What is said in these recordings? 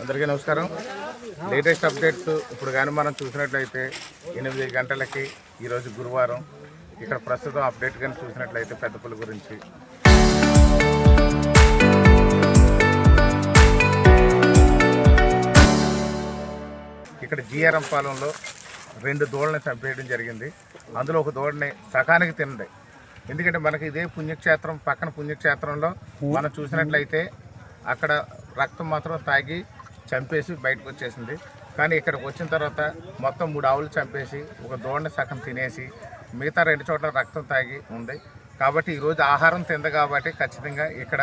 అందరికీ నమస్కారం. Latest updates ఇప్పుడు కానీ మనం చూసినట్లయితే 8 గంటలకి ఈరోజు గురువారం ఇక్కడ ప్రస్తుతం అప్డేట్ కానీ చూసినట్లయితే పెద్దపల్లి గురించి ఇక్కడ జీఆర్ఎం పాలెంలో 2 దూడల్ని చంపేయడం జరిగింది. అందులో ఒక దూడని సకానికి తిన్నది. ఎందుకంటే మనకి ఇదే పుణ్యక్షేత్రం పక్కన పుణ్యక్షేత్రంలో మనం చూసినట్లయితే అక్కడ రక్తం మాత్రం తాగి చంపేసి బయటకు వచ్చేసింది. కానీ ఇక్కడికి వచ్చిన తర్వాత మొత్తం 3 ఆవులు చంపేసి ఒక దూడని సగం తినేసి మిగతా 2 చోట్ల రక్తం తాగి ఉంది. కాబట్టి ఈరోజు ఆహారం తింది కాబట్టి ఖచ్చితంగా ఇక్కడ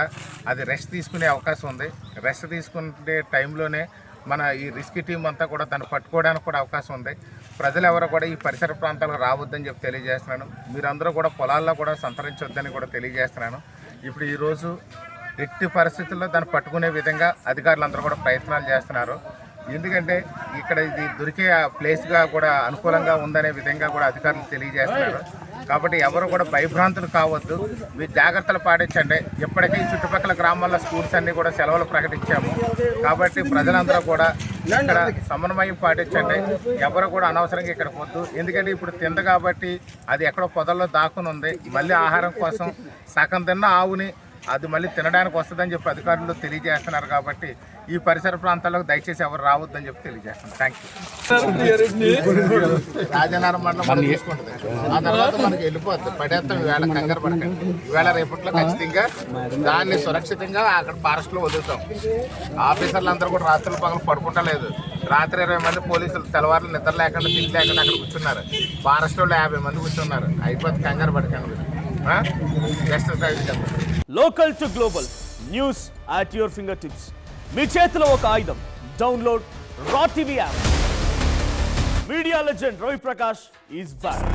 అది రెస్ట్ తీసుకునే అవకాశం ఉంది. రెస్ట్ తీసుకునే టైంలోనే మన ఈ రెస్క్యూ టీం అంతా కూడా దాన్ని పట్టుకోవడానికి కూడా అవకాశం ఉంది. ప్రజలు ఎవరు కూడా ఈ పరిసర ప్రాంతాలకు రావద్దని చెప్పి తెలియజేస్తున్నాను. మీరందరూ కూడా పొలాల్లో కూడా సంతరించొద్దని కూడా తెలియజేస్తున్నాను. ఇప్పుడు ఈరోజు ఎట్టి పరిస్థితుల్లో దాన్ని పట్టుకునే విధంగా అధికారులందరూ కూడా ప్రయత్నాలు చేస్తున్నారు. ఎందుకంటే ఇక్కడ ఇది దొరికే ప్లేస్గా కూడా అనుకూలంగా ఉందనే విధంగా కూడా అధికారులు తెలియజేస్తున్నారు. కాబట్టి ఎవరు కూడా భయభ్రాంతులు కావద్దు, మీరు జాగ్రత్తలు పాటించండి. ఇప్పటికీ చుట్టుపక్కల గ్రామాల్లో స్కూల్స్ అన్నీ కూడా సెలవులు ప్రకటించాము. కాబట్టి ప్రజలందరూ కూడా ఇక్కడ సమన్వయం పాటించండి. ఎవరు కూడా అనవసరంగా ఇక్కడికి వద్దు. ఎందుకంటే ఇప్పుడు తింది కాబట్టి అది ఎక్కడో పొదల్లో దాక్కుని ఉంది. మళ్ళీ ఆహారం కోసం సగం తిన్న ఆవుని అది మళ్ళీ తినడానికి వస్తుందని చెప్పి అధికారులు తెలియజేస్తున్నారు. కాబట్టి ఈ పరిసర ప్రాంతాలకు దయచేసి ఎవరు రావద్దని చెప్పి తెలియజేస్తున్నాం. Thank you. రాజనారం మండలం మనం తీసుకుంటుంది. ఆ తర్వాత మనకి వెళ్ళిపోద్ది. పడేస్తాం. ఈవేళ కంగారు పడకండి. ఈవేళ రేపట్లో ఖచ్చితంగా దాన్ని సురక్షితంగా అక్కడ ఫారెస్ట్లో వదులుతాం. ఆఫీసర్లు అందరూ కూడా రాత్రులు పగలు పడుకుంటలేదు. రాత్రి 20 మంది పోలీసులు తెల్లవారులు నిద్ర లేకుండా తిండి లేకుండా అక్కడ కూర్చున్నారు. ఫారెస్ట్ వాళ్ళు 50 మంది కూర్చున్నారు. అయిపోతుంది. కంగారు పడకండి. Local to global news at your fingertips. మీ చేతిలో ఒక ఆయుధం. డౌన్లోడ్ రా TV app. Media legend Ravi Prakash is back.